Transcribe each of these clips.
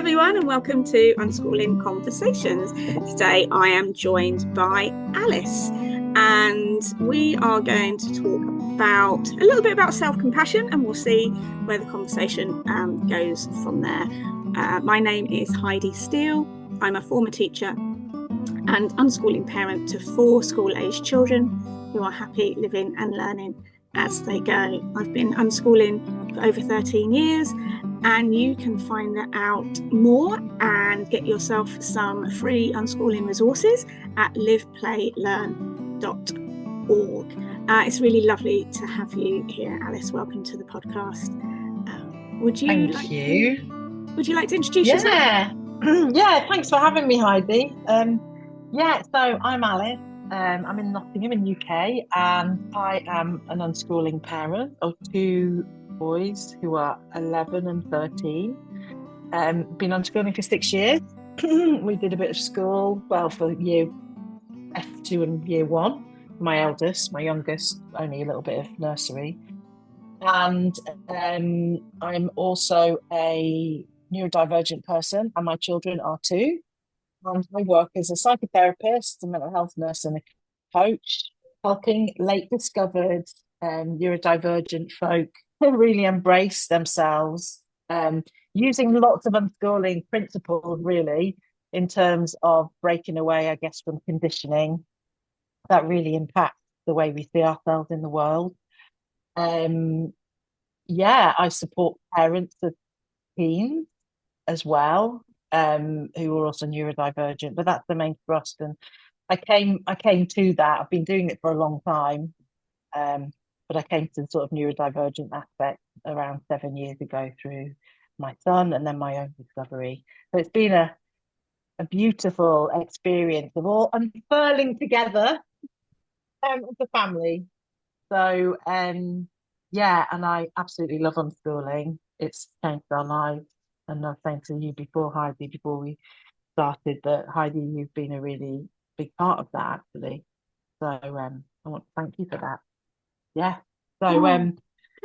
everyone, and welcome to Unschooling Conversations. Today I am joined by Alice, and we are going to talk about a little bit about self-compassion, and we'll see where the conversation goes from there. My name is Heidi Steele. I'm a former teacher and unschooling parent to 4 school-aged children who are happy living and learning as they go. I've been unschooling for over 13 years, and you can find out more and get yourself some free unschooling resources at liveplaylearn.org. It's really lovely to have you here, Alice. Welcome to the podcast. Would you like to introduce yourself? Yeah, thanks for having me, Heidi. So I'm Alice. I'm in Nottingham in UK, and I am an unschooling parent of 2 boys who are 11 and 13. Been unschooling for 6 years. We did a bit of school, for year F2 and year 1. My youngest, only a little bit of nursery. And I'm also a NeuroDivergent person, and my children are 2. And I work as a psychotherapist, a mental health nurse, and a coach, helping late discovered neurodivergent folk really embrace themselves, using lots of unschooling principles, really, in terms of breaking away, I guess, from conditioning that really impacts the way we see ourselves in the world. I support parents of teens as well, who are also neurodivergent, but that's the main thrust. And I came to that. I've been doing it for a long time, but I came to the sort of neurodivergent aspect around 7 years ago through my son and then my own discovery. So it's been a beautiful experience of all unfurling together as a family. So and I absolutely love unschooling. It's changed our lives. And I was saying to you before, Heidi, before we started, that Heidi, you've been a really big part of that, actually. So I want to thank you for that. Yeah. So I do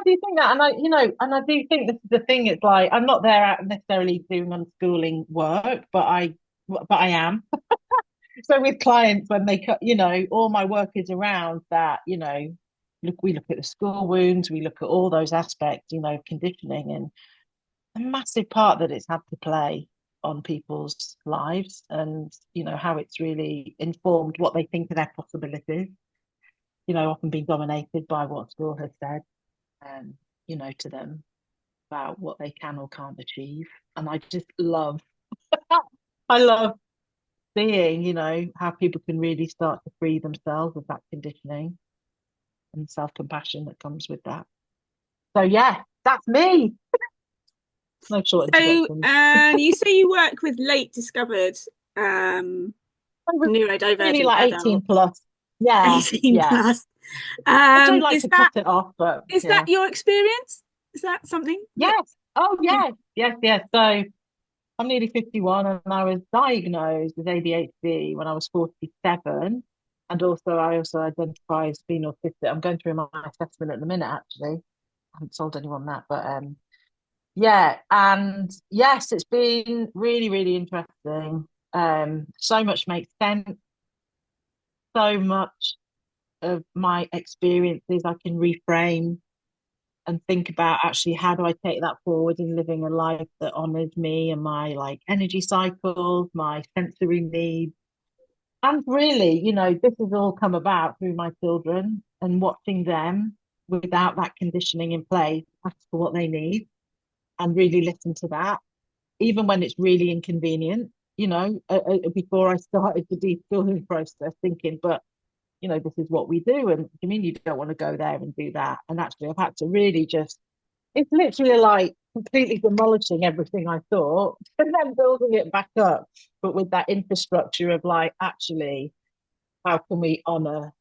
think that, and I do think this is the thing. It's like I'm not there necessarily doing unschooling work, but I am. So with clients, when they cut, all my work is around that. We look at the school wounds, we look at all those aspects, conditioning, and a massive part that it's had to play on people's lives, and how it's really informed what they think of their possibilities. Often being dominated by what school has said, to them about what they can or can't achieve. And I just love, I love seeing, how people can really start to free themselves of that conditioning and self-compassion that comes with that. So yeah, that's me. No short introduction. And you say you work with late discovered neurodivergent really like 18 plus. Yeah, 18 plus. I don't like to cut it off, but is that your experience? Is that something? Yes. Oh, yes. Yes. So I'm nearly 51, and I was diagnosed with ADHD when I was 47. And I also identify as being autistic. I'm going through my assessment at the minute, actually. I haven't told anyone that, but and yes, it's been really, really interesting. So much makes sense. So much of my experiences I can reframe and think about, actually, how do I take that forward in living a life that honors me and my energy cycles, my sensory needs. And really, this has all come about through my children and watching them without that conditioning in place, ask for what they need and really listen to that, even when it's really inconvenient, before I started the deschooling process, thinking, but this is what we do. And you mean you don't want to go there and do that? And actually, I've had to really it's literally like completely demolishing everything I thought and then building it back up. But with that infrastructure of actually, how can we honor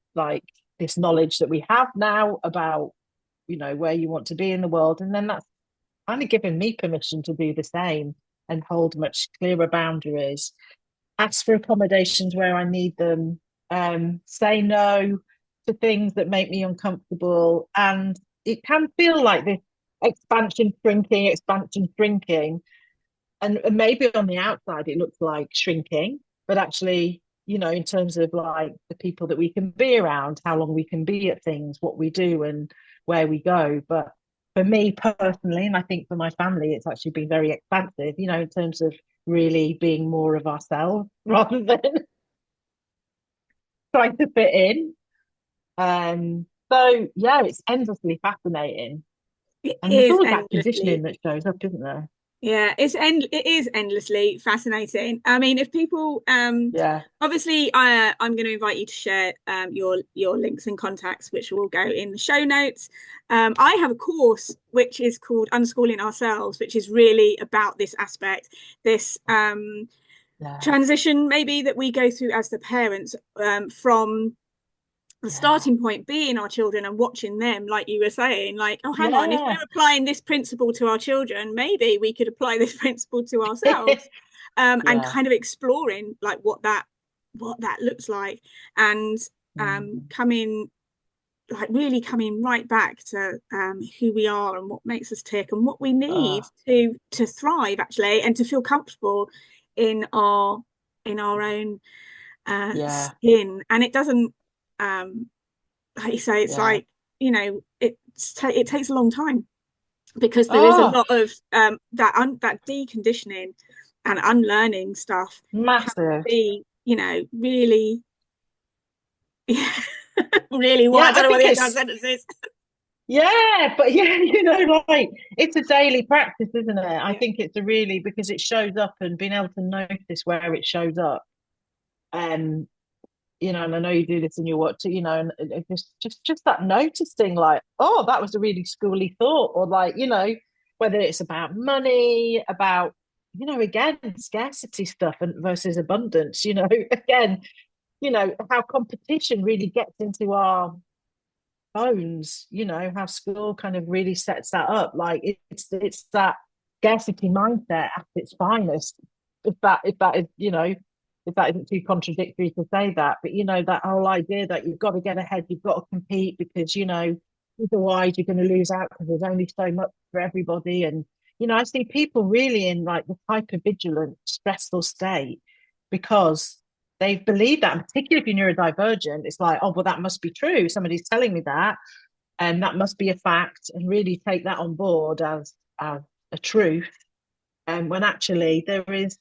this knowledge that we have now about, where you want to be in the world? And then that's kind of given me permission to do the same and hold much clearer boundaries, ask for accommodations where I need them, say no to things that make me uncomfortable. And it can feel like this expansion, shrinking, expansion, shrinking. And maybe on the outside it looks like shrinking, but actually, in terms of like the people that we can be around, how long we can be at things, what we do and where we go. But for me personally, and I think for my family, it's actually been very expansive, in terms of really being more of ourselves rather than trying to fit in. So yeah, it's endlessly fascinating. It And there's is always that endlessly. conditioning that shows up, isn't there? Yeah, it is endlessly fascinating. I mean, if people Yeah. obviously I'm going to invite you to share your links and contacts, which will go in the show notes. I have a course which is called Unschooling Ourselves, which is really about this aspect, this Yeah. transition maybe that we go through as the parents, from the Yeah. starting point being our children and watching them, like you were saying, like, oh, hang on, if Yeah. we're applying this principle to our children, maybe we could apply this principle to ourselves, and Yeah. kind of exploring like what that looks like, and Mm. coming like really coming right back to who we are and what makes us tick and what we need Oh, to thrive actually, and to feel comfortable in our own yeah. skin. And it doesn't, um like you say, it's Yeah. like, it takes a long time, because there is a Oh, lot of that deconditioning and unlearning stuff can massive. be, really, yeah, really what, Yeah, I I don't know what think the exact it's, sentence is. yeah, but yeah, like it's a daily practice, isn't it? I Yeah, think it's a really, because it shows up and being able to notice where it shows up. Um, and I know you do this in your work too, and just that noticing, like, oh, that was a really schooly thought, or like, whether it's about money, about, again, scarcity stuff and versus abundance, again, how competition really gets into our bones, how school kind of really sets that up. Like it's that scarcity mindset at its finest. If that is, if that isn't too contradictory to say that, but that whole idea that you've got to get ahead, you've got to compete because otherwise you're going to lose out because there's only so much for everybody. And I see people really in like the hyper vigilant, stressful state because they believe that, and particularly if you're neurodivergent, it's like, oh, well, that must be true. Somebody's telling me that, and that must be a fact, and really take that on board as a truth. And when actually there is,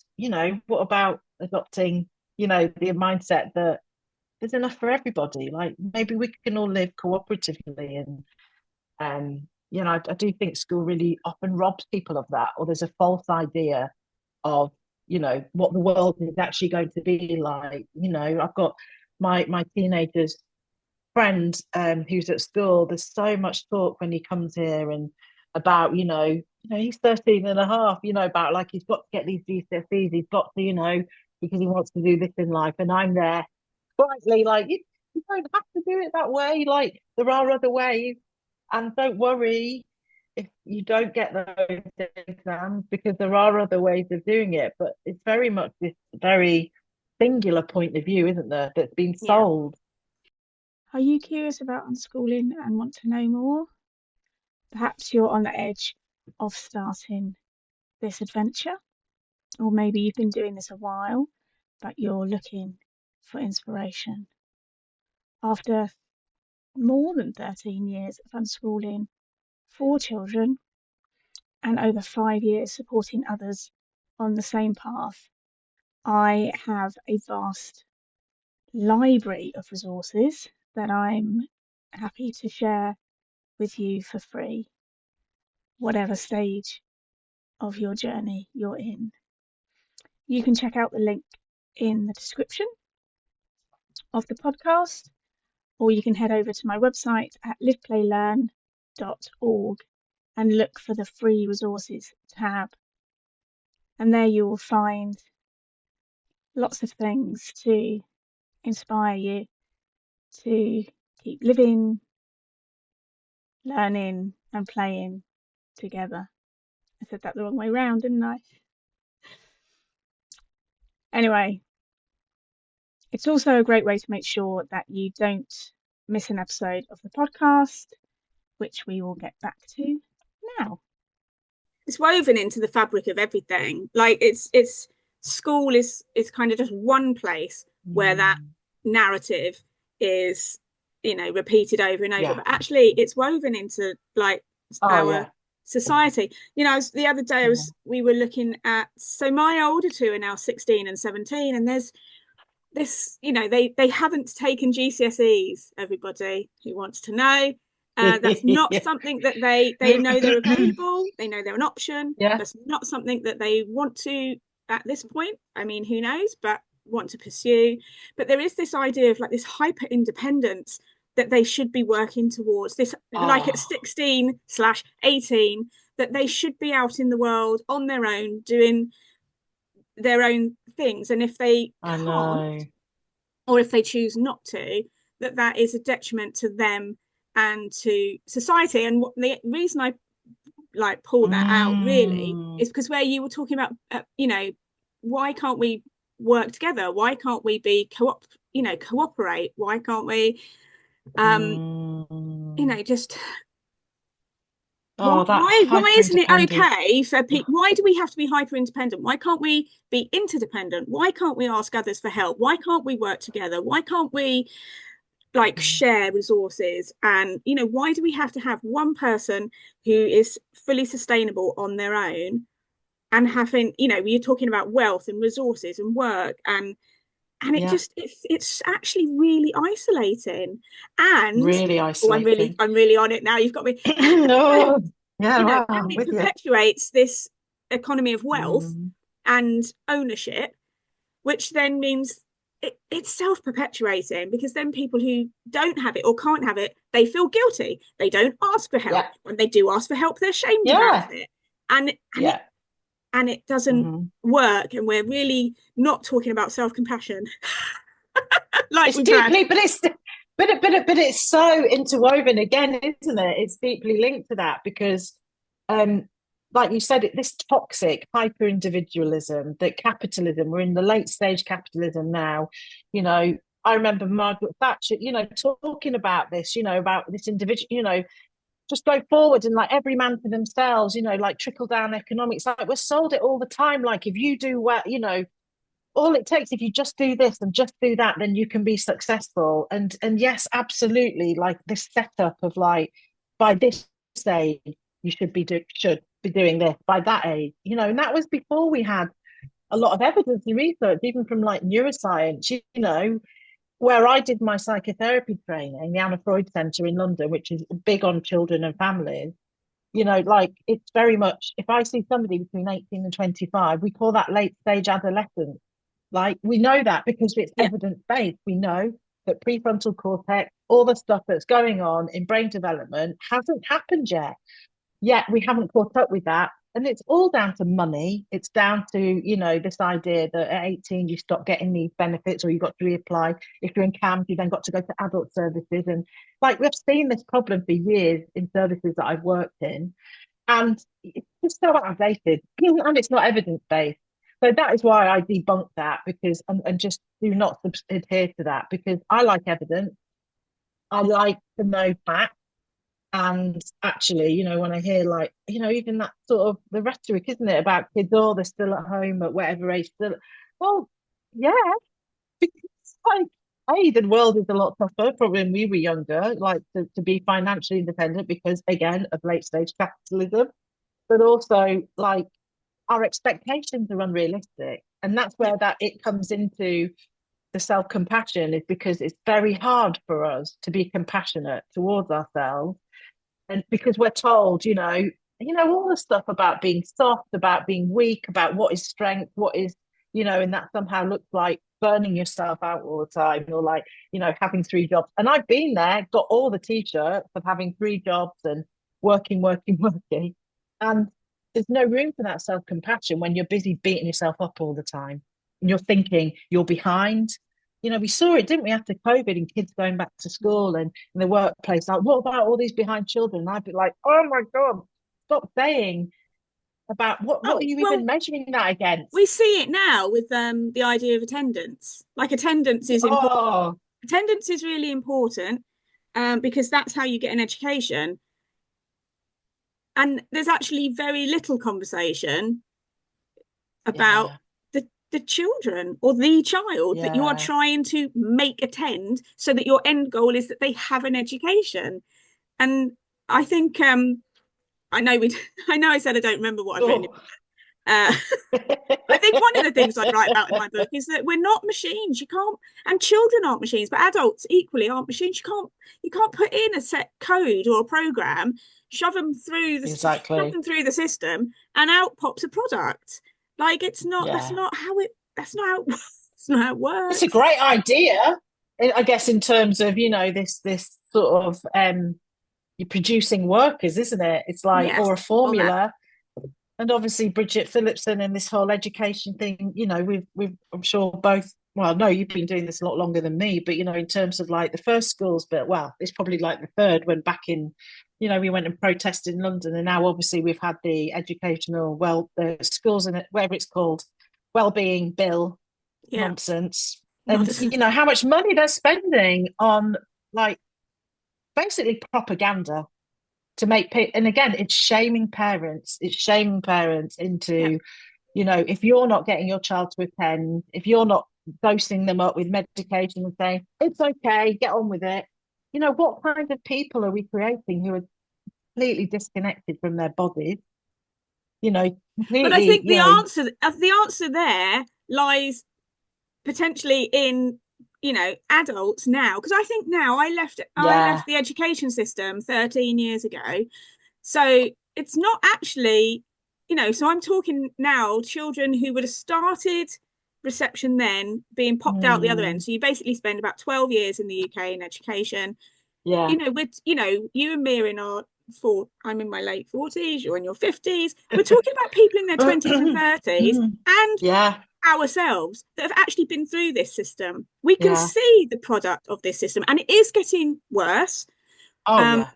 what about adopting, the mindset that there's enough for everybody? Like maybe we can all live cooperatively, and I do think school really often robs people of that, or there's a false idea of what the world is actually going to be like. I've got my teenagers friend who's at school. There's so much talk when he comes here and about he's 13 and a half, about like he's got to get these GCSEs, he's got to, because he wants to do this in life. And I'm there slightly like, you don't have to do it that way, like there are other ways. And don't worry if you don't get those exams, because there are other ways of doing it. But it's very much this very singular point of view, isn't there, that's been yeah. sold. Are you curious about unschooling and want to know more? Perhaps you're on the edge of starting this adventure, or maybe you've been doing this a while, but you're looking for inspiration. After more than 13 years of unschooling 4 children and over 5 years supporting others on the same path, I have a vast library of resources that I'm happy to share with you for free, whatever stage of your journey you're in. You can check out the link in the description of the podcast, or you can head over to my website at liveplaylearn.org and look for the free resources tab. And there you will find lots of things to inspire you to keep living, learning, and playing together. I said that the wrong way round, didn't I? Anyway, it's also a great way to make sure that you don't miss an episode of the podcast, which we will get back to Wow. It's woven into the fabric of everything. Like it's school is kind of just one place where that Mm. narrative is, repeated over and over, Yeah. but actually it's woven into like Oh, our yeah. society. The other day Yeah. we were looking at, so my older two are now 16 and 17, and there's this, they haven't taken GCSEs, everybody who wants to know. That's not Yeah. something that they know they're available. They know they're an option. Yeah. That's not something that they want to at this point. I mean, who knows, but want to pursue. But there is this idea of like this hyper independence that they should be working towards. This, like at Oh, 16/18, that they should be out in the world on their own doing their own things. And if they I can't, know. or if they choose not to, that is a detriment to them and to society. And the reason I like pull that out really Mm. is because where you were talking about, why can't we work together? Why can't we be cooperate? Why can't we, um, Mm. just Oh, that why hyper isn't it independent. okay for people? Why do we have to be hyper independent? Why can't we be interdependent? Why can't we ask others for help? Why can't we work together? Why can't we like share resources? And why do we have to have one person who is fully sustainable on their own, and having, you're talking about wealth and resources and work, and it Yeah, just it's actually really isolating. And really oh, i'm really isolating. i'm really on it now, you've got me. Oh, yeah, And wow, I'm it with you. perpetuates this economy of wealth Mm. and ownership, which then means it's self-perpetuating, because then people who don't have it or can't have it, they feel guilty, they don't ask for Yeah, help. When they do ask for help, they're shamed about yeah, it. And yeah. it doesn't Hmm. work, and we're really not talking about self-compassion like It's we've had. deeply, but it's so interwoven again, isn't it? It's deeply linked to that because, um, like you said, this toxic hyper individualism that capitalism. We're in the late stage capitalism now. You know, I remember Margaret Thatcher, talking about this. About this individual. Just go forward and like every man for themselves. Like trickle down economics. Like we're sold it all the time. Like if you do well, all it takes, if you just do this and just do that, then you can be successful. And yes, absolutely, like this setup of like by this age you should be doing this, by that age, and that was before we had a lot of evidence and research, even from like neuroscience, where I did my psychotherapy training, the Anna Freud Centre in London, which is big on children and families. Like it's very much, if I see somebody between 18 and 25, we call that late stage adolescence. Like we know that because it's Yeah. evidence based. We know that prefrontal cortex, all the stuff that's going on in brain development hasn't happened yet we haven't caught up with that. And it's all down to money. It's down to, this idea that at 18 you stop getting these benefits or you've got to reapply. If you're in CAMS, you then got to go to adult services. And like we've seen this problem for years in services that I've worked in. And it's just so outdated and it's not evidence based. So that is why I debunk that because and just do not adhere to that because I like evidence. I like to know facts. And actually, when I hear like, even that sort of the rhetoric, isn't it, about kids, oh, they're still at home at whatever age, still, well, yeah, because like, hey, the world is a lot tougher probably when we were younger, like to be financially independent because, again, of late stage capitalism, but also like our expectations are unrealistic. And that's Yeah. where that it comes into the self compassion, is because it's very hard for us to be compassionate towards ourselves and because we're told, all the stuff about being soft, about being weak, about what is strength, what is, and that somehow looks like burning yourself out all the time, or like, having three jobs. And I've been there, got all the t-shirts of having three jobs and working, working, working. And there's no room for that self-compassion when you're busy beating yourself up all the time. And you're thinking you're behind. We saw it, didn't we, after COVID and kids going back to school and in the workplace, like, what about all these behind children? And I'd be like, oh my God, stop saying about what are Oh you even well, measuring that against? we see it now with the idea of attendance. Like attendance is important. Oh, Attendance is really important, because that's how you get an education. and there's actually very little conversation about Yeah. the children or the child that you are Yeah. trying to make attend, so that your end goal is that they have an education. And I think I know we I know I said I don't remember what I've written. Oh. uh, I think one of the things I write about in my book is that we're not machines. You can't, and children aren't machines, but adults equally aren't machines. You can't put in a set code or a program, shove Exactly. them through the system, and out pops a product. Like, it's not. That's Yeah. not how it. That's not how. That's not how it It's a works. great idea, I guess, in terms of, this sort of you're producing workers, isn't it? It's like, Yes. or a Well, that. formula. And obviously Bridget Phillipson and this whole education thing, we've I'm sure both, well, no, you've been doing this a lot longer than me, but in terms of like the first schools, but well, it's probably like the third, when back in, we went and protested in London, and now obviously we've had the educational, well, the schools and whatever it's called, well-being bill Yeah. nonsense. Not. And how much money they're spending on, like, basically propaganda to make and again, it's shaming parents Yeah. into, if you're not getting your child to attend, if you're not dosing them up with medication and saying it's okay, get on with it, what kind of people are we creating who are completely disconnected from their bodies, But I completely, think the answer there lies potentially in, adults now, because I think now I yeah. left the education system 13 years ago, so it's not actually, so I'm talking now children who would have started reception then being popped out the other end. Mm, So you basically spend about 12 years in the UK in education, yeah. with, you and me are in our I'm in my late 40s, you're in your 50s, we're talking about people in their 20s and 30s, and Yeah. ourselves that have actually been through this system. We can Yeah. see the product of this system, and it is getting worse. Oh Um, yeah.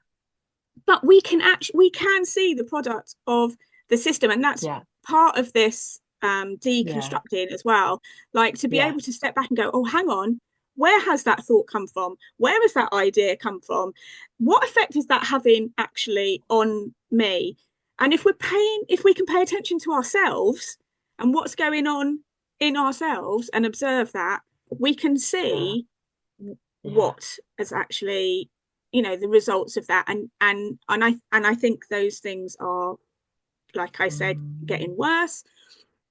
but we can see the product of the system, and that's Yeah. part of this Yeah. deconstructing as well. Like, to be Yeah. able to step back and go, oh, hang on, where has that thought come from? Where has that idea come from? What effect is that having actually on me? And if we can pay attention to ourselves and what's going on in ourselves and observe that, we can Yeah. see Yeah. what is actually, the results of that. And I think those things are, like I said, Mm, getting worse.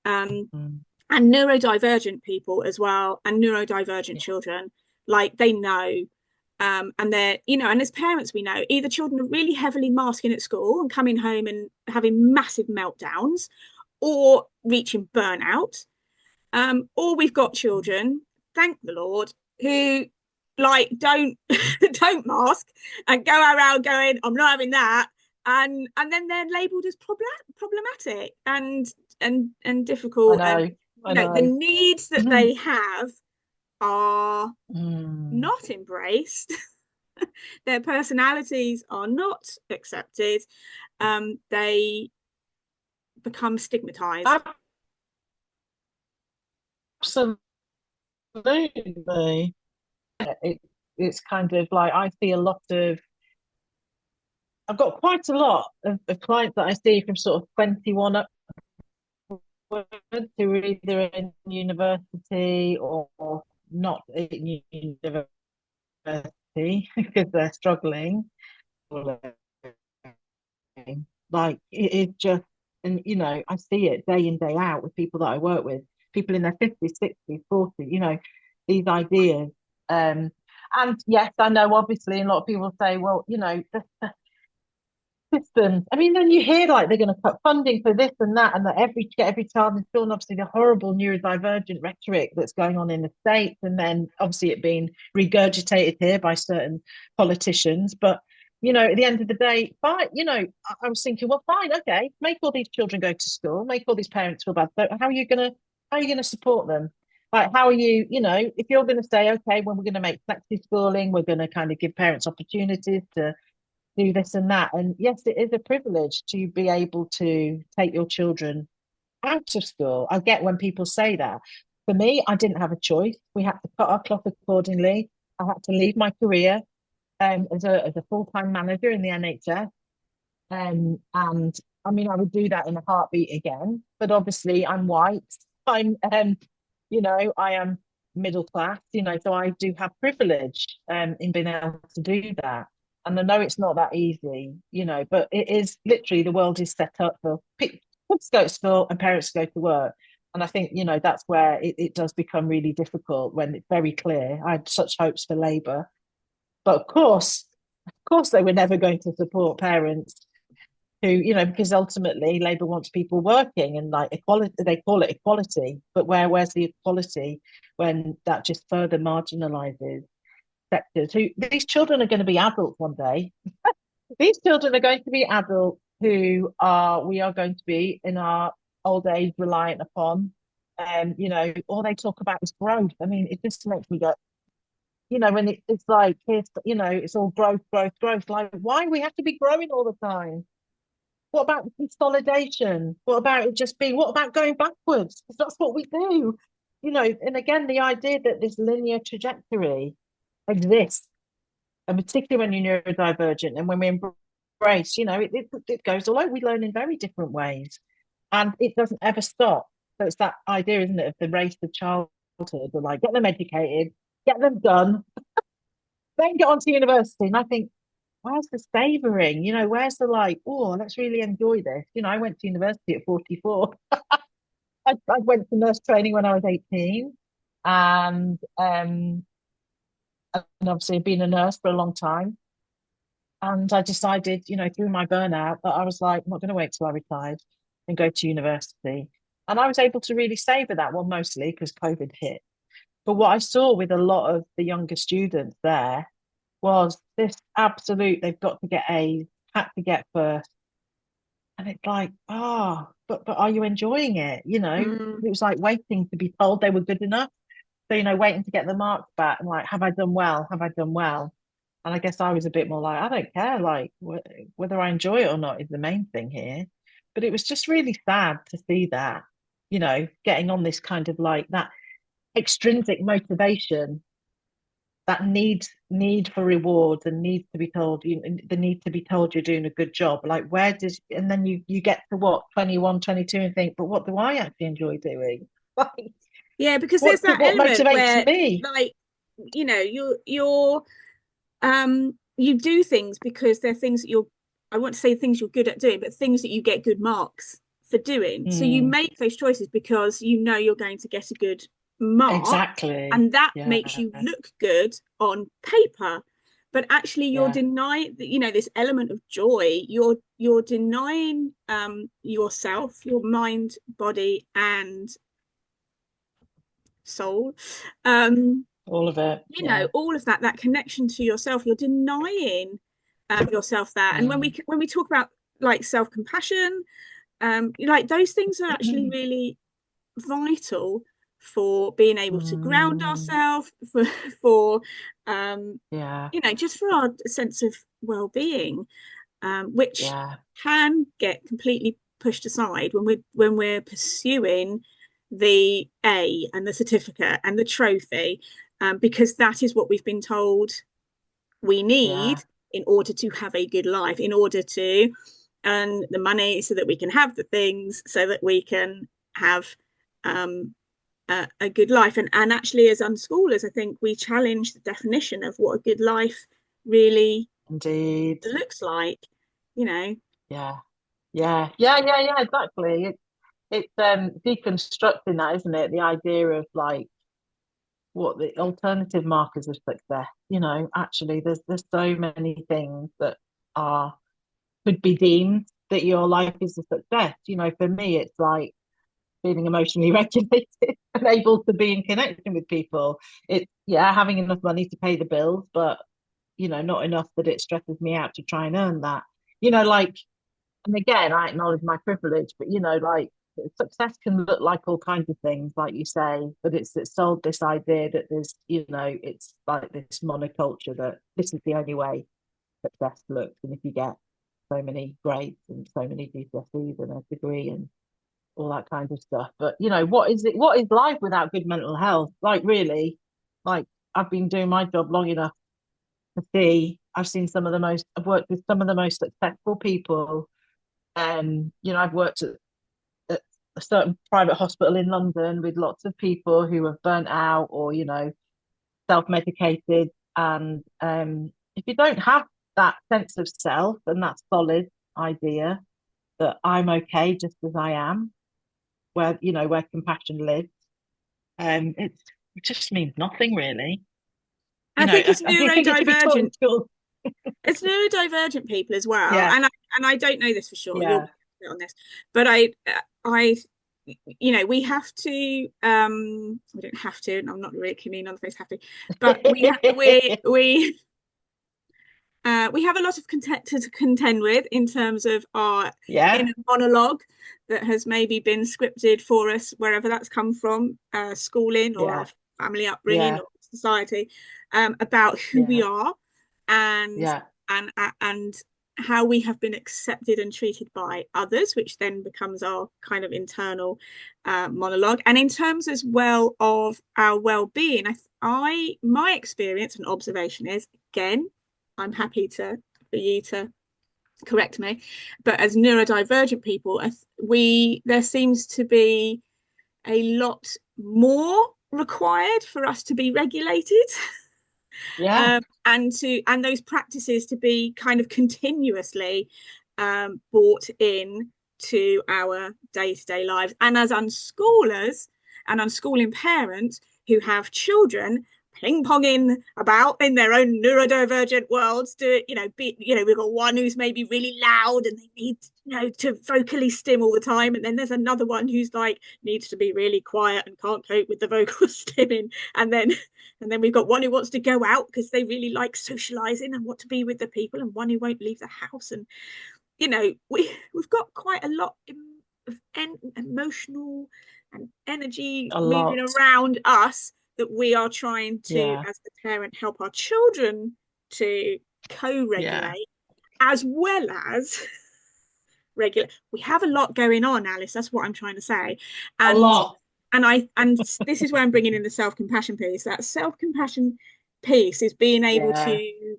um mm, and neurodivergent people as well, and neurodivergent yeah. children, like, they know. And they're, and as parents, we know either children are really heavily masking at school and coming home and having massive meltdowns, or reaching burnout. Or we've got children, thank the Lord, who, like, don't don't mask and go around going, I'm not having that, and then they're labelled as problematic and I difficult, and know. I the know. needs that they have are Mm, not embraced. Their personalities are not accepted. They become stigmatized. absolutely. It, it's kind of like I see a lot of, I've got quite a lot of clients that I see from sort of 21 upwards, who are either in university or not in university because they're struggling. Like, it is just, and I see it day in, day out with people that I work with, people in their 50s, 60s, 40s, these ideas. And yes, I know, obviously, a lot of people say, well, the systems. I mean, then you hear like they're going to cut funding for this and that every child in school, and obviously the horrible neurodivergent rhetoric that's going on in the States, and then obviously it being regurgitated here by certain politicians. But at the end of the day, fine. I was thinking, well, fine, okay, make all these children go to school, make all these parents feel bad. So how are you gonna support them? Like, how are you, if you're going to say, okay, well, we're going to make flexi schooling, we're going to kind of give parents opportunities to do this and that. And yes, it is a privilege to be able to take your children out of school. I get when people say that. For me, I didn't have a choice. We had to cut our cloth accordingly. I had to leave my career as a full-time manager in the NHS. And I mean, I would do that in a heartbeat again. But obviously, I'm white. I'm, I am middle class. So I do have privilege, in being able to do that. And I know it's not that easy, but it is literally the world is set up for kids go to school and parents go to work. And I think, that's where it does become really difficult when it's very clear. I had such hopes for Labour. But of course, they were never going to support parents who, because ultimately Labour wants people working and like equality, they call it equality. But where's the equality when that just further marginalises sectors who these children are going to be adults one day. These children are going to be adults who we are going to be in our old age reliant upon. All they talk about is growth. I mean, it just makes me go, when it's like, it's all growth, growth, growth. Like, why do we have to be growing all the time? What about consolidation? What about it just being, what about going backwards? Because that's what we do. And again, the idea that this linear trajectory exists, and particularly when you're neurodivergent and when we embrace, it goes all over. We learn in very different ways and it doesn't ever stop. So it's that idea, isn't it, of the race of childhood, of like, get them educated, get them done, then get on to university. And I think, where's the savoring? Where's the like, oh, let's really enjoy this? I went to university at 44. I went to nurse training when I was 18. And obviously I've been a nurse for a long time. And I decided, through my burnout, that I was like, I'm not going to wait till I retired and go to university. And I was able to really savor that one, mostly because COVID hit. But what I saw with a lot of the younger students there was this absolute, they've got to get A's, had to get first. And it's like, but are you enjoying it? It was like waiting to be told they were good enough. So, waiting to get the marks back and like, have I done well? Have I done well? And I guess I was a bit more like, I don't care, like whether I enjoy it or not is the main thing here. But it was just really sad to see that, getting on this kind of like that extrinsic motivation, that need for rewards and need to be told the need to be told you're doing a good job. Like where does and then you get to what 21, 22 and think, but what do I actually enjoy doing? Like Yeah, because there's that what element motivates where, me? like, you do things because they're things that I want to say things you're good at doing, but things that you get good marks for doing. So you Mm, make those choices because you're going to get a good mark, exactly. and that makes Yeah. you look good on paper. But actually, you're Yeah. denying that, this element of joy. You're denying yourself, your mind, body, and soul. Um, All of it. Yeah. all of that connection to yourself, you're denying yourself that. And when Mm. we talk about like self-compassion, like those things are actually really vital for being able to ground Mm. ourselves, for Yeah. just for our sense of well-being, which Yeah. can get completely pushed aside when we're pursuing the A and the certificate and the trophy, because that is what we've been told we Yeah. need in order to have a good life, in order to earn the money so that we can have the things, so that we can have um, a good life. And actually, as unschoolers, I think we challenge the definition of what a good life really Indeed. looks like, you know. Yeah. Yeah, exactly. It's deconstructing that, isn't it? The idea of like what the alternative markers of success. Actually there's so many things that are could be deemed that your life is a success. For me it's like feeling emotionally regulated and able to be in connection with people. It's having enough money to pay the bills, but not enough that it stresses me out to try and earn that. Like, and again, I acknowledge my privilege, but like success can look like all kinds of things, like you say, but it's sold this idea that there's, it's like this monoculture that this is the only way success looks. And if you get so many grades and so many GCSEs and a degree and all that kind of stuff. But what is it? What is life without good mental health? Like really, like I've been doing my job long enough to see I've worked with some of the most successful people. I've worked at a certain private hospital in London with lots of people who have burnt out or, self-medicated. And if you don't have that sense of self and that solid idea that I'm okay just as I am, where compassion lives, it just means nothing really. I think it's I do think it should be taught in neurodivergent. schools. It's neurodivergent people as well, Yeah, and I don't know this for sure. You'll yeah, get on this, but I we have to we don't have to, and I'm not really keen on the phrase have to, but we have a lot of to contend with in terms of our yeah, inner monologue that has maybe been scripted for us wherever that's come from, schooling or our yeah, family upbringing yeah, or society, about who we yeah, are and yeah, and how we have been accepted and treated by others, which then becomes our kind of internal monologue. And in terms as well of our well-being, my experience and observation is, again, I'm happy for you to correct me, but as neurodivergent people, there seems to be a lot more required for us to be regulated. yeah, And those practices to be kind of continuously brought in to our day-to-day lives. And as unschoolers and unschooling parents who have children ping-ponging about in their own neurodivergent worlds, we've got one who's maybe really loud and they need to vocally stim all the time, and then there's another one who's like needs to be really quiet and can't cope with the vocal stimming, and then we've got one who wants to go out because they really like socializing and want to be with the people, and one who won't leave the house. And we've got quite a lot of emotional and energy a moving lot. around us that we are trying to, Yeah, as the parent, help our children to yeah, co-regulate, as well as regulate. We have a lot going on, Alice. That's what I'm trying to say. a and lot. and this is where I'm bringing in the self-compassion piece. That self-compassion piece is being able Yeah, to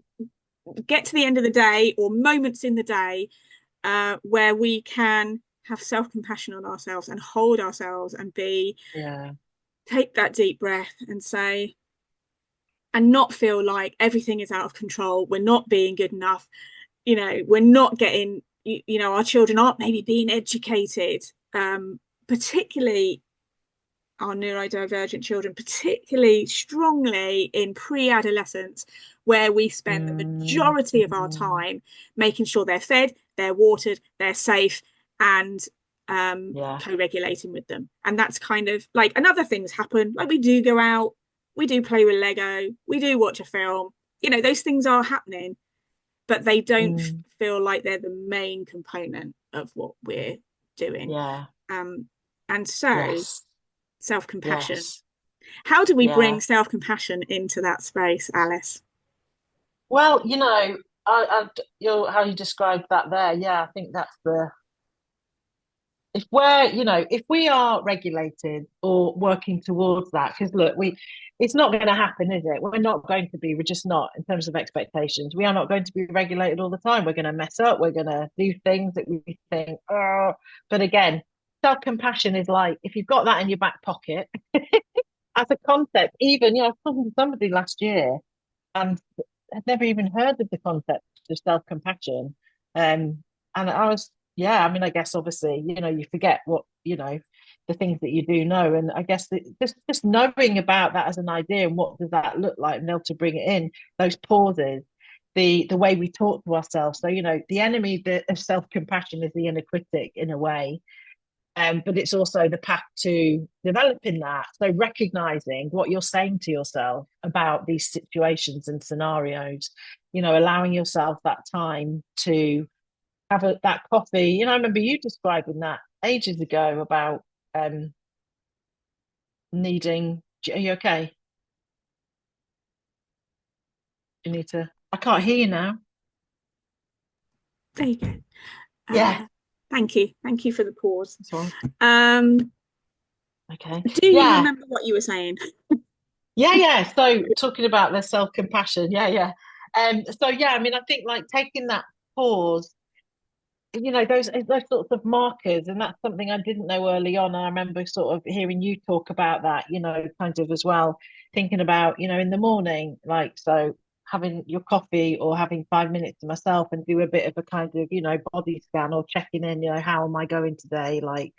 get to the end of the day or moments in the day where we can have self-compassion on ourselves and hold ourselves and yeah, take that deep breath and say, and not feel like everything is out of control, we're not being good enough, we're not getting, our children aren't maybe being educated, particularly our neurodivergent children, particularly strongly in pre-adolescence, where we spend the mm, majority of our mm, time making sure they're fed, they're watered, they're safe, and yeah, co-regulating with them. And that's kind of like, and other things happen, like we do go out, we do play with Lego, we do watch a film, those things are happening, but they don't mm, feel like they're the main component of what we're doing. yeah, um, and so yes, self-compassion, yes, how do we bring yeah. self-compassion into that space, Alice? Well, how you described that there, yeah, I think that's the if we are regulated or working towards that, because look, it's not going to happen, is it? We're just not in terms of expectations. We are not going to be regulated all the time. We're going to mess up. We're going to do things that we think, oh, but again, self-compassion is like, if you've got that in your back pocket as a concept, even, I was talking to somebody last year and I'd never even heard of the concept of self-compassion. And I was, yeah, I mean, I guess obviously, you forget what, the things that you do know. And I guess just knowing about that as an idea and what does that look like and be able to bring it in, those pauses, the way we talk to ourselves. So, the enemy of self-compassion is the inner critic in a way. But it's also the path to developing that. So recognizing what you're saying to yourself about these situations and scenarios, allowing yourself that time to have that coffee. I remember you describing that ages ago about needing. Are you okay? You need to. I can't hear you now. There you go. Yeah, Thank you for the pause. that's all. um Okay. do you Yeah, remember what you were saying? yeah, yeah. So talking about the self compassion. Yeah, yeah. So yeah, I mean, I think like taking that pause, those sorts of markers, and that's something I didn't know early on. I remember sort of hearing you talk about that, kind of as well, thinking about, in the morning, like, so having your coffee or having 5 minutes to myself and do a bit of a kind of, body scan or checking in, how am I going today? Like,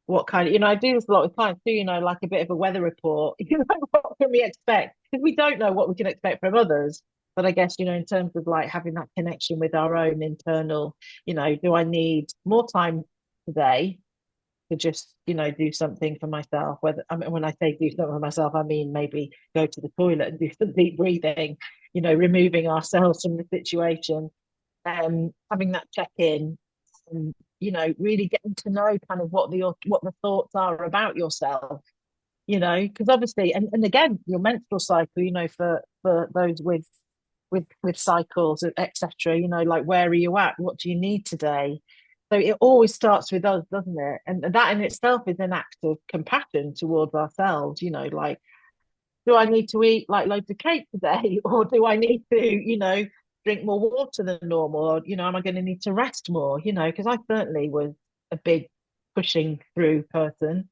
what kind of, I do this a lot of times too, like a bit of a weather report. What can we expect? Because we don't know what we can expect from others. But I guess, in terms of like having that connection with our own internal, do I need more time today to just, do something for myself? Whether, I mean, when I say do something for myself, I mean maybe go to the toilet and do some deep breathing, removing ourselves from the situation, having that check in, and really getting to know kind of what the thoughts are about yourself, because obviously, and again, your menstrual cycle, for those with cycles, etc. Like, where are you at? What do you need today? So it always starts with us, doesn't it? And that in itself is an act of compassion towards ourselves. Like, do I need to eat like loads of cake today, or do I need to, drink more water than normal, or am I going to need to rest more? Because I certainly was a big pushing through person,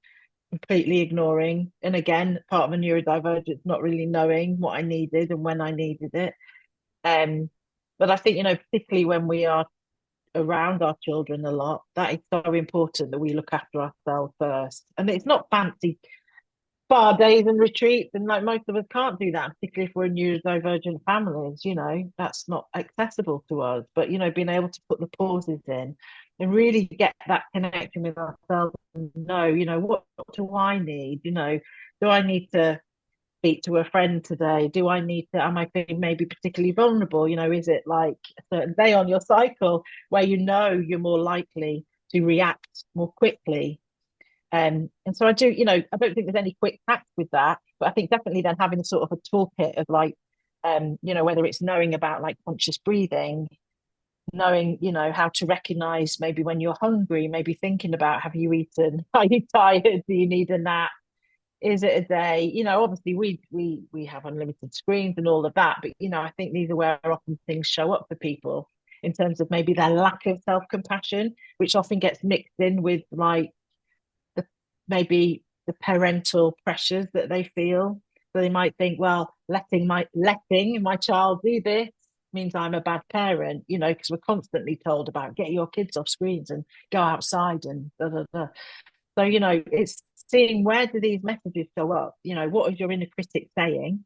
completely ignoring, and again, part of a neurodivergence, not really knowing what I needed and when I needed it. Um, but I think, particularly when we are around our children a lot, that is so important that we look after ourselves first. And it's not fancy spa days and retreats, and like most of us can't do that, particularly if we're neurodivergent families. That's not accessible to us. But being able to put the pauses in and really get that connection with ourselves and know, what do I need? Do I need to speak to a friend today? Do I need to, am I feeling maybe particularly vulnerable? Is it like a certain day on your cycle where you're more likely to react more quickly? And so I do, I don't think there's any quick hacks with that, but I think definitely then having a sort of a toolkit of like, whether it's knowing about like conscious breathing, knowing, how to recognize maybe when you're hungry, maybe thinking about, have you eaten? Are you tired? Do you need a nap? Is it a day? Obviously we have unlimited screens and all of that, but I think these are where often things show up for people in terms of maybe their lack of self-compassion, which often gets mixed in with like the maybe the parental pressures that they feel. So they might think, well, letting my child do this means I'm a bad parent, because we're constantly told about get your kids off screens and go outside and da da da. So, it's seeing where do these messages show up? What is your inner critic saying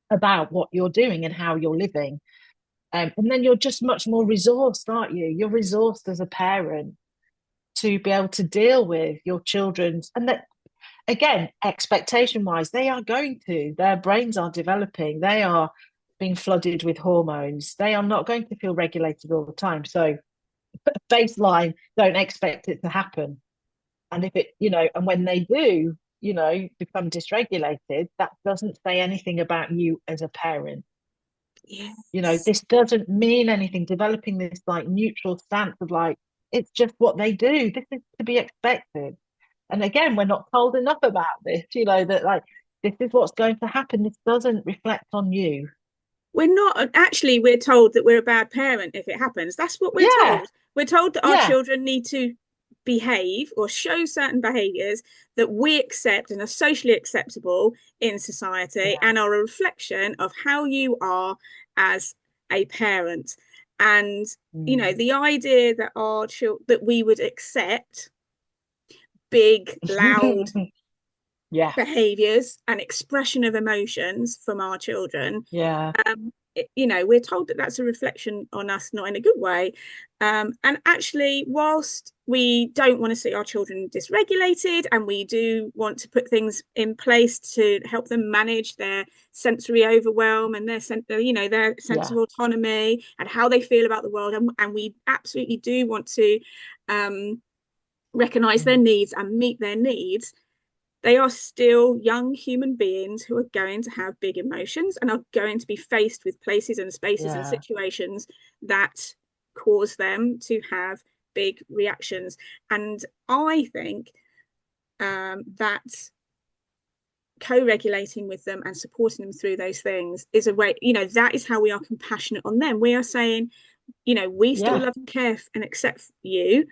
about what you're doing and how you're living? And then you're just much more resourced, aren't you? You're resourced as a parent to be able to deal with your children's, and that again, expectation wise, they are going to, their brains are developing, they are being flooded with hormones, they are not going to feel regulated all the time. So baseline, don't expect it to happen. And if it, and when they do, become dysregulated, that doesn't say anything about you as a parent. Yes. This doesn't mean anything. Developing this like neutral stance of like, it's just what they do. This is to be expected. And again, we're not told enough about this, that like, this is what's going to happen. This doesn't reflect on you. We're not actually, we're told that we're a bad parent if it happens. That's what we're Yeah. told. We're told that our Yeah. children need to behave or show certain behaviors that we accept and are socially acceptable in society Yeah. and are a reflection of how you are as a parent. And Mm. the idea that that we would accept big loud Yeah. behaviors and expression of emotions from our children, Yeah. we're told that that's a reflection on us, not in a good way. And actually, whilst we don't want to see our children dysregulated and we do want to put things in place to help them manage their sensory overwhelm and their sense Yeah. of autonomy and how they feel about the world, and we absolutely do want to recognize their Mm. needs and meet their needs, they are still young human beings who are going to have big emotions and are going to be faced with places and spaces and Yeah. situations that cause them to have big reactions. And I think that co-regulating with them and supporting them through those things is a way, you know, that is how we are compassionate on them. We are saying, you know, we still love and care and accept you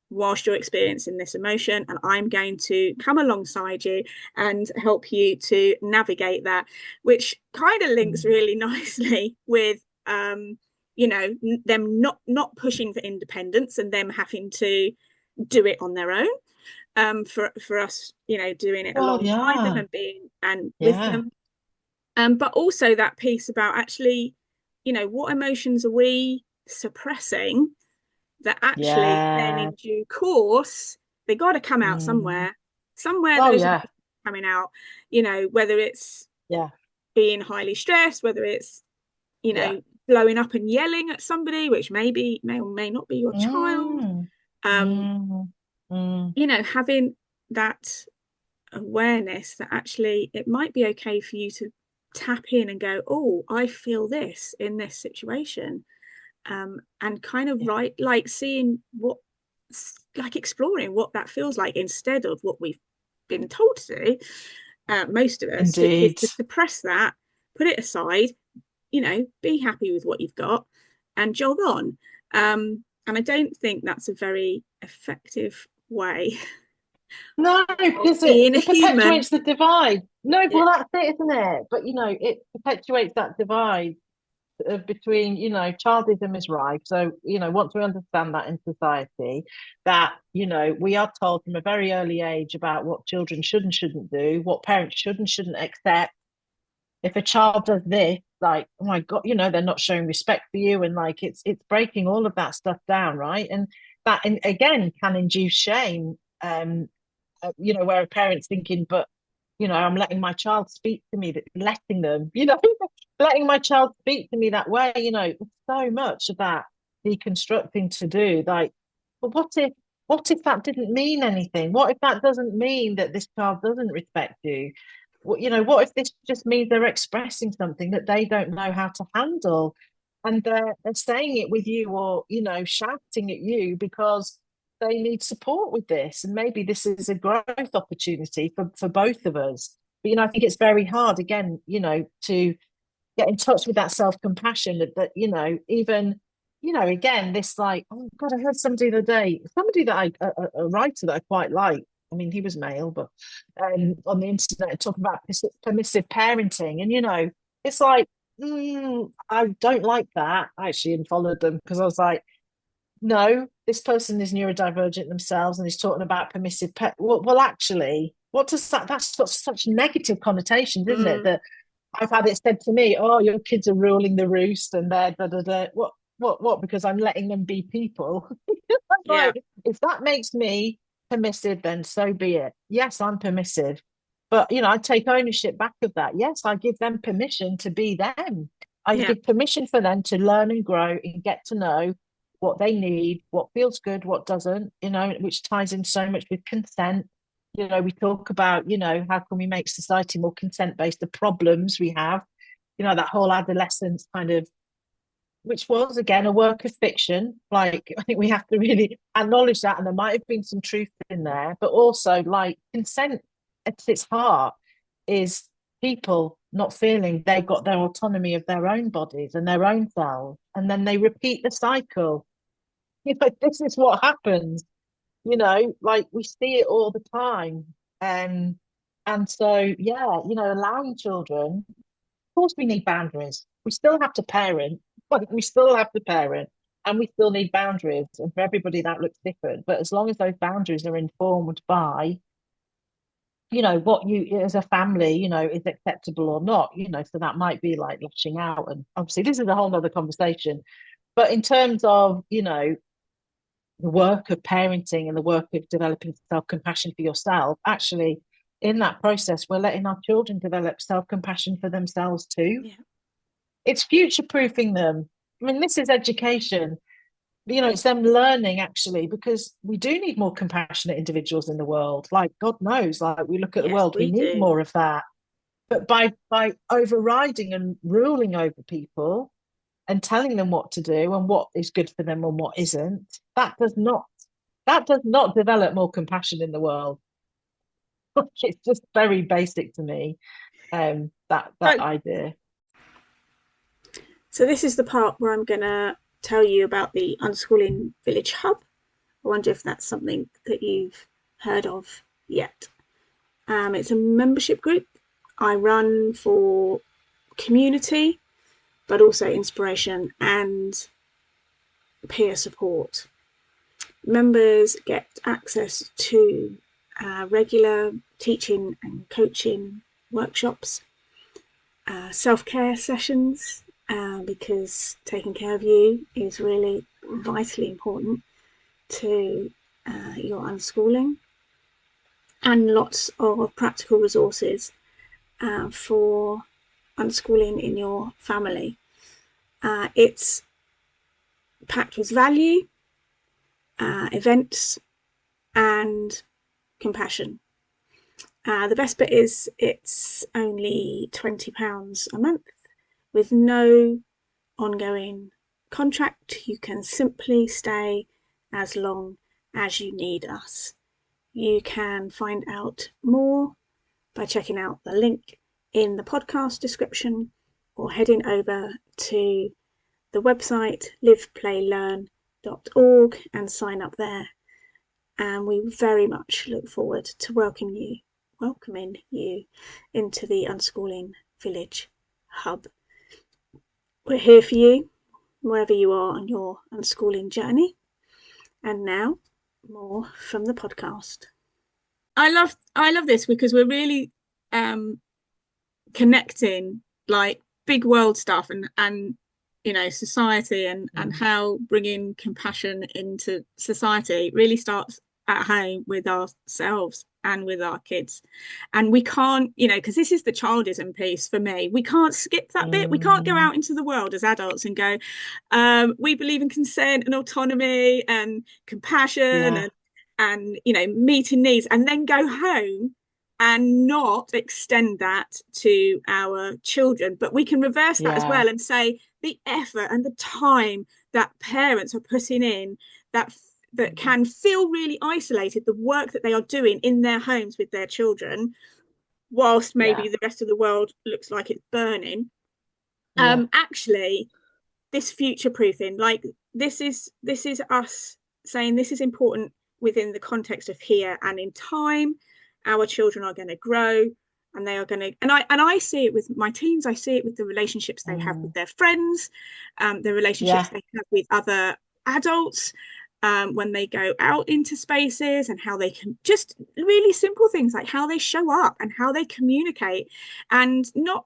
whilst you're experiencing this emotion, and I'm going to come alongside you and help you to navigate that, which kind of links really nicely with you know, them not pushing for independence and them having to do it on their own, for us, you know, doing it alongside them and being and with them, but also that piece about actually, you know, what emotions are we suppressing that actually then in due course they got to come out somewhere those are coming out, you know, whether it's being highly stressed, whether it's, you know, blowing up and yelling at somebody, which may or may not be your child, you know, having that awareness that actually it might be okay for you to tap in and go, oh, I feel this in this situation, and kind of like seeing what, like exploring what that feels like instead of what we've been told to do, most of us, which is to suppress that, put it aside, you know, be happy with what you've got and jog on. And I don't think that's a very effective way. No, because it perpetuates the divide. No, well, that's it, isn't it? But, you know, it perpetuates that divide between, you know, childism is rife. So, you know, once we understand that in society, that, you know, we are told from a very early age about what children should and shouldn't do, what parents should and shouldn't accept. If a child does this, like, oh my God, you know, they're not showing respect for you. And like, it's breaking all of that stuff down, right? And that, again, can induce shame. You know, where a parent's thinking, but, you know, I'm letting my child speak to me, letting them, you know, letting my child speak to me that way, you know, so much of that deconstructing to do. Like, but what if that didn't mean anything? What if that doesn't mean that this child doesn't respect you? You know, what if this just means they're expressing something that they don't know how to handle? And they're saying it with you, or, you know, shouting at you because they need support with this. And maybe this is a growth opportunity for both of us. But, you know, I think it's very hard, again, you know, to get in touch with that self-compassion that, you know, even, you know, again, this like, oh God, I heard somebody the other day, somebody that a writer that I quite like. I mean, he was male, but on the internet talking about permissive parenting. And, you know, it's like, I don't like that. I actually unfollowed them because I was like, no, this person is neurodivergent themselves and is talking about permissive well, actually, what does that's got such negative connotations, isn't it? That I've had it said to me, oh, your kids are ruling the roost and they're da, da, da. What? Because I'm letting them be people. Like, if that makes me permissive, then so be it. Yes, I'm permissive. But, you know, I take ownership back of that. Yes, I give them permission to be them. I give permission for them to learn and grow and get to know what they need, what feels good, what doesn't, you know, which ties in so much with consent. You know, we talk about, you know, how can we make society more consent-based, the problems we have, you know, that whole adolescence kind of, which was, again, a work of fiction. Like, I think we have to really acknowledge that. And there might have been some truth in there, but also, like, consent at its heart is people not feeling they've got their autonomy of their own bodies and their own selves. And then they repeat the cycle. You know, this is what happens, you know, like we see it all the time. And so, yeah, you know, allowing children, of course, we need boundaries. We still have to parent, but we still have to parent, and we still need boundaries. And for everybody, that looks different. But as long as those boundaries are informed by, you know, what you as a family, you know, is acceptable or not, you know, so that might be like lashing out. And obviously, this is a whole other conversation. But in terms of, you know, the work of parenting and the work of developing self-compassion for yourself, actually, in that process, we're letting our children develop self-compassion for themselves too. It's future-proofing them. I mean, this is education. You know, it's them learning, actually, because we do need more compassionate individuals in the world. Like, God knows, like, we look at the world, we need more of that. But by overriding and ruling over people and telling them what to do and what is good for them and what isn't, that does not develop more compassion in the world. It's just very basic to me. That So, idea. so this is the part where I'm going to tell you about the Unschooling Village Hub. I wonder if that's something that you've heard of yet. It's a membership group I run for community, but also inspiration and peer support. Members get access to regular teaching and coaching workshops, self-care sessions, because taking care of you is really vitally important to your unschooling, and lots of practical resources for unschooling in your family. It's packed with value, events, and compassion. The best bit is it's only £20 a month with no ongoing contract. You can simply stay as long as you need us. You can find out more by checking out the link in the podcast description or heading over to the website liveplaylearn.org and sign up there. And we very much look forward to welcoming you into the Unschooling Village Hub. We're here for you wherever you are on your unschooling journey. And now, more from the podcast. I love this because we're really connecting like big world stuff and you know, society and how bringing compassion into society really starts at home with ourselves and with our kids. And we can't, you know, because this is the childism piece for me, we can't skip that bit. We can't go out into the world as adults and go, we believe in consent and autonomy and compassion and you know, meeting needs, and then go home and not extend that to our children. But we can reverse that as well and say the effort and the time that parents are putting in, that can feel really isolated, the work that they are doing in their homes with their children, whilst maybe the rest of the world looks like it's burning. Actually, this future proofing, like this is us saying this is important within the context of here and in time. Our children are going to grow, and they are going to, and I see it with my teens. I see it with the relationships they have with their friends, the relationships they have with other adults, when they go out into spaces, and how they can, just really simple things like how they show up and how they communicate, and not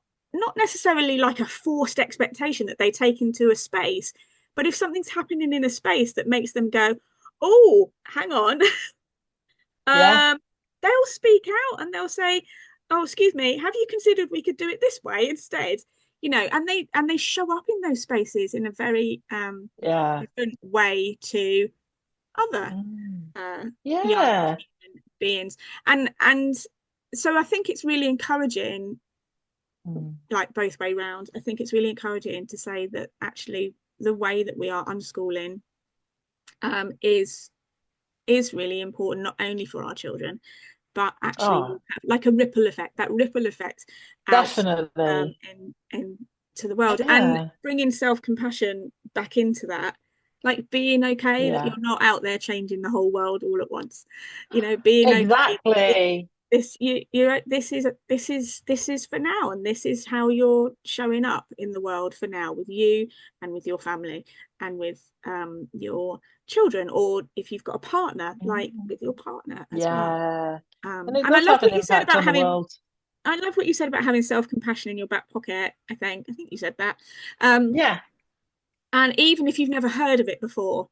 necessarily like a forced expectation that they take into a space, but if something's happening in a space that makes them go, oh, hang on, they'll speak out and they'll say, oh, excuse me, have you considered we could do it this way instead? You know, and they show up in those spaces in a very different way to other young beings. And so I think it's really encouraging, like both way round. I think it's really encouraging to say that actually the way that we are unschooling is really important, not only for our children, but actually have like a ripple effect, that ripple effect out, definitely, to the world, and bringing self-compassion back into that, like being okay that you're not out there changing the whole world all at once, you know, being okay. This is for now, and this is how you're showing up in the world for now, with you and with your family and with your children, or if you've got a partner, like with your partner as well. And I love what you said about having self-compassion in your back pocket. I think you said that. And even if you've never heard of it before,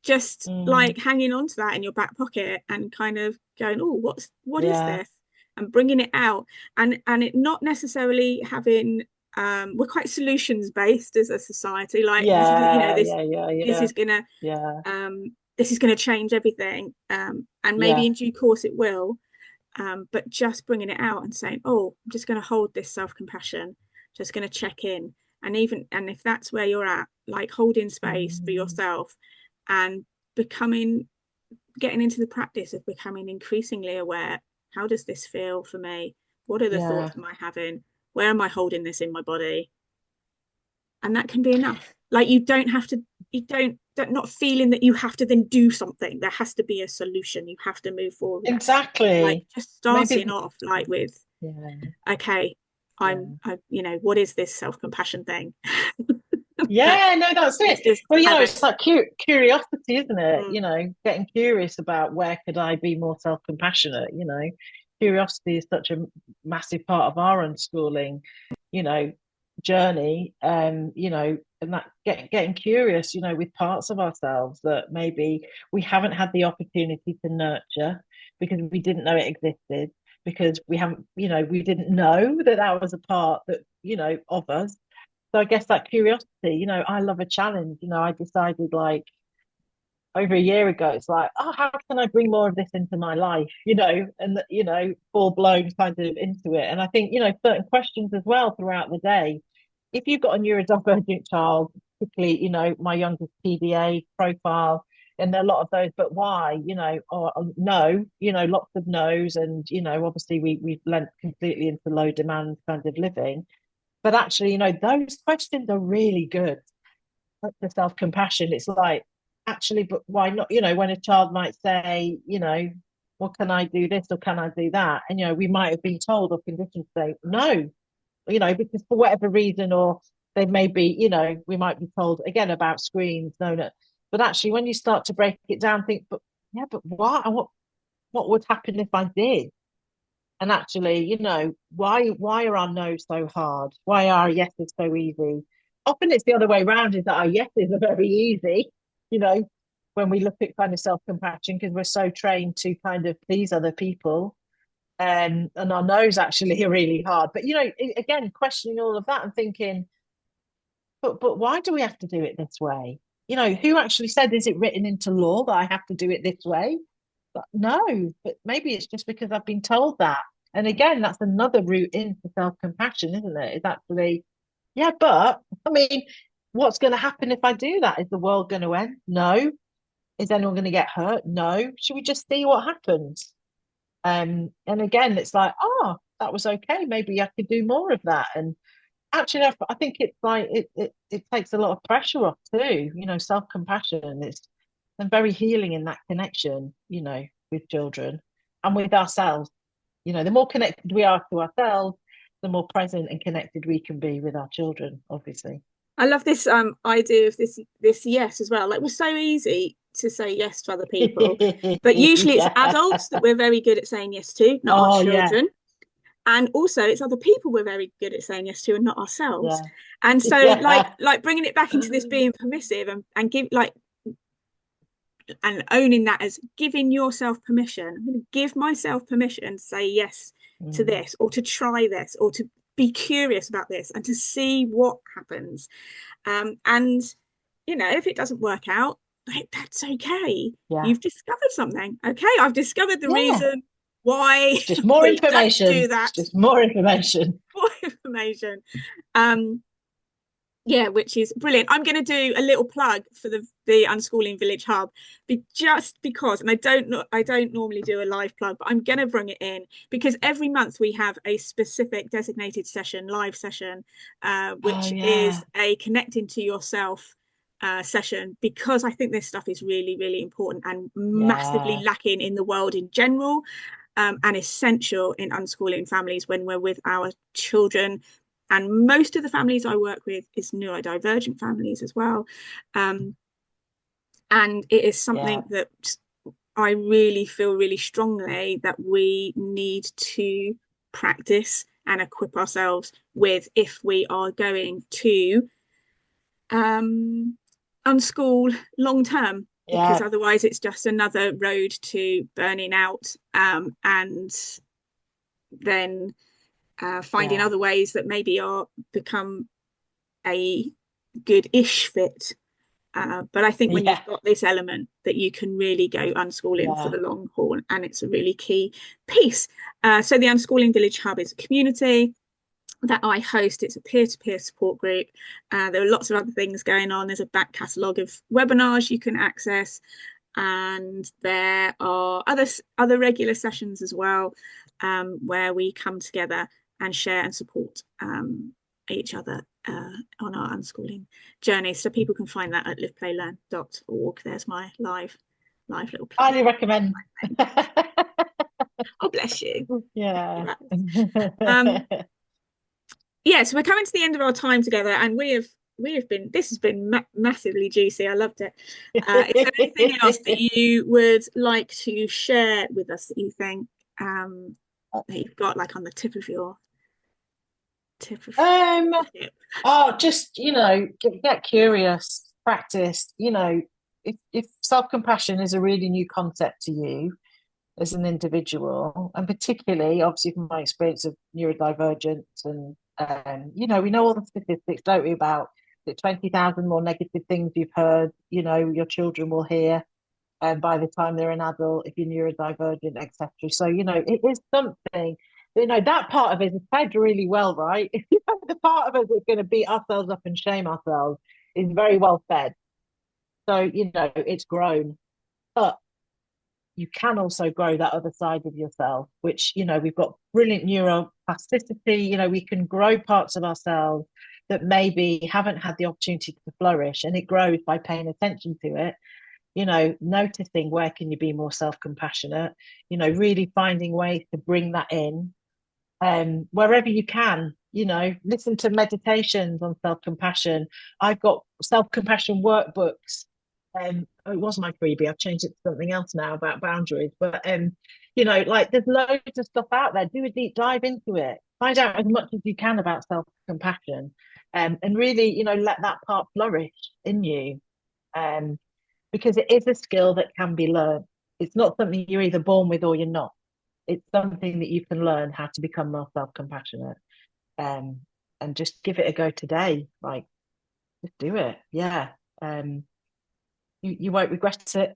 just like hanging on to that in your back pocket and kind of going, oh, what is this, and bringing it out, and it not necessarily having we're quite solutions based as a society, like this is gonna change everything, and maybe in due course it will, but just bringing it out and saying, oh, I'm just going to hold this self-compassion, just going to check in, and if that's where you're at, like holding space for yourself and getting into the practice of becoming increasingly aware How does this feel for me? What are the Yeah. thoughts am I having? Where am I holding this in my body? And that can be enough. Like you don't have to, you don't not feeling that you have to then do something. There has to be a solution. You have to move forward with that. Like Exactly. just Maybe. starting off like with, Yeah. okay, Yeah. what is this self-compassion thing? Yeah, no, that's Let's it. just Well, have it. it's like curiosity, isn't it? Mm. Getting curious about where could I be more self-compassionate, Curiosity is such a massive part of our unschooling, you know, journey. And that getting curious, with parts of ourselves that maybe we haven't had the opportunity to nurture because we didn't know it existed, because we haven't, we didn't know that that was a part that, of us. So I guess that curiosity, I love a challenge. I decided like over a year ago, it's like, oh, how can I bring more of this into my life? And full blown kind of into it. And I think, certain questions as well throughout the day. If you've got a neurodivergent child, particularly, my youngest PDA profile, and there are a lot of those, but why? Or no, lots of no's, and obviously we've lent completely into low demand kind of living. But actually, those questions are really good for self-compassion. It's like, actually, but why not? When a child might say, well, can I do this or can I do that? And, we might have been told or conditioned to say no, because for whatever reason, or they may be, we might be told again about screens, no, no. But actually, when you start to break it down, think, but yeah, but why? What would happen if I did? And actually, why are our no's so hard? Why are our yeses so easy? Often it's the other way around, is that our yeses are very easy, you know, when we look at kind of self-compassion, because we're so trained to kind of please other people. And our no's actually are really hard. But again, questioning all of that and thinking, but why do we have to do it this way? Who actually said, is it written into law that I have to do it this way? But no, but maybe it's just because I've been told that. And again, that's another route into self-compassion, isn't it? It's actually, yeah, but I mean, what's going to happen if I do that? Is the world going to end? No. Is anyone going to get hurt? No. Should we just see what happens? And again, it's like, oh, that was okay. Maybe I could do more of that. And actually, I think it's like it takes a lot of pressure off too. Self-compassion is and very healing in that connection. With children and with ourselves. The more connected we are to ourselves, the more present and connected we can be with our children. Obviously. I love this idea of this yes as well. Like we're so easy to say yes to other people, but usually it's Yeah. adults that we're very good at saying yes to, not our Oh yeah. children. And also it's other people we're very good at saying yes to and not ourselves. Yeah. And so Yeah. like bringing it back into this being permissive and give like and owning that as giving yourself permission. I'm going to give myself permission to say yes to Mm, this or to try this or to be curious about this and to see what happens. And if it doesn't work out, that's okay. yeah. You've discovered something. Okay, I've discovered the Yeah. reason why It's just more we don't do information. It's that. just more information. More information. Um, yeah, which is brilliant. I'm going to do a little plug for the Unschooling Village Hub, just because, and I don't normally do a live plug, but I'm going to bring it in because every month we have a specific designated session, live session, Oh which is yeah. a connecting to yourself session, because I think this stuff is really, really important and massively Yeah. lacking in the world in general, and essential in unschooling families when we're with our children. And most of the families I work with is neurodivergent families as well. And it is Yeah. something that I really feel really strongly that we need to practice and equip ourselves with if we are going to unschool long term, because Yeah. otherwise it's just another road to burning out, and then finding Yeah. other ways that maybe are become a good-ish fit. But I think when Yeah. you've got this element that you can really go unschooling for Yeah. the long haul, and it's a really key piece. So the Unschooling Village Hub is a community that I host. It's a peer-to-peer support group. There are lots of other things going on. There's a back catalogue of webinars you can access, and there are other regular sessions as well. where we come together and share and support each other on our unschooling journey. So people can find that at liveplaylearn.org. There's my live little play. Highly recommend. Oh, bless you. Yeah. Yeah, so we're coming to the end of our time together, and this has been massively juicy. I loved it. Is there anything else that you would like to share with us that you think that you've got like on the tip of your tip? Just, get curious, practice. If self-compassion is a really new concept to you as an individual, and particularly obviously from my experience of neurodivergent, and we know all the statistics, don't we, about the 20,000 more negative things you've heard, your children will hear, and by the time they're an adult, if you're neurodivergent, etc. So, it is something, that part of it is fed really well, right? The part of us that's going to beat ourselves up and shame ourselves is very well fed. So, it's grown. But you can also grow that other side of yourself, which, we've got brilliant neuroplasticity. We can grow parts of ourselves that maybe haven't had the opportunity to flourish, and it grows by paying attention to it. Noticing where can you be more self-compassionate, really finding ways to bring that in wherever you can. Listen to meditations on self-compassion. I've got self-compassion workbooks. It was my freebie. I've changed it to something else now about boundaries. But like there's loads of stuff out there. Do a deep dive into it. Find out as much as you can about self-compassion, and really, let that part flourish in you. Because it is a skill that can be learned. It's not something you're either born with or you're not. It's something that you can learn how to become more self-compassionate. And just give it a go today. Like, just do it. Yeah. You won't regret it.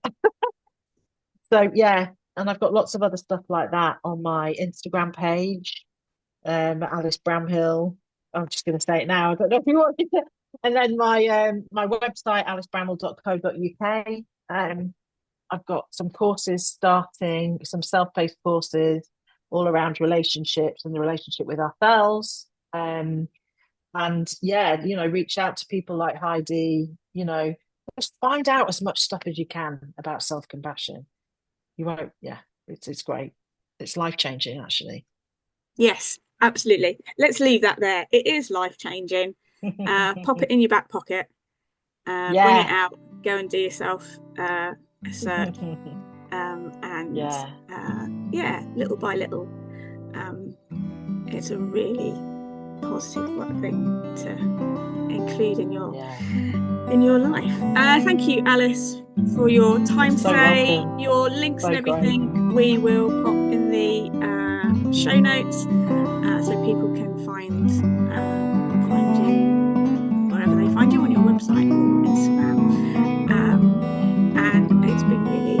So yeah, and I've got lots of other stuff like that on my Instagram page, Alice Bramhill. I'm just going to say it now. I don't know if you want it. And then my website, alicebramhill.co.uk. I've got some courses starting, some self-paced courses all around relationships and the relationship with ourselves. And yeah, reach out to people like Heidi, just find out as much stuff as you can about self-compassion. You won't, it's great. It's life-changing, actually. Yes, absolutely. Let's leave that there. It is life-changing. Pop it in your back pocket. Bring it out. Go and do yourself a search. Little by little, it's a really positive thing to include in your life. Thank you, Alice, for your time today. Welcome. Your links and everything we will pop in the show notes, so people can find you wherever they find you, on your website or Instagram. And it's been really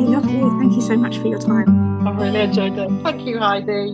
lovely. Thank you so much for your time. I really enjoyed it. Thank you, Heidi.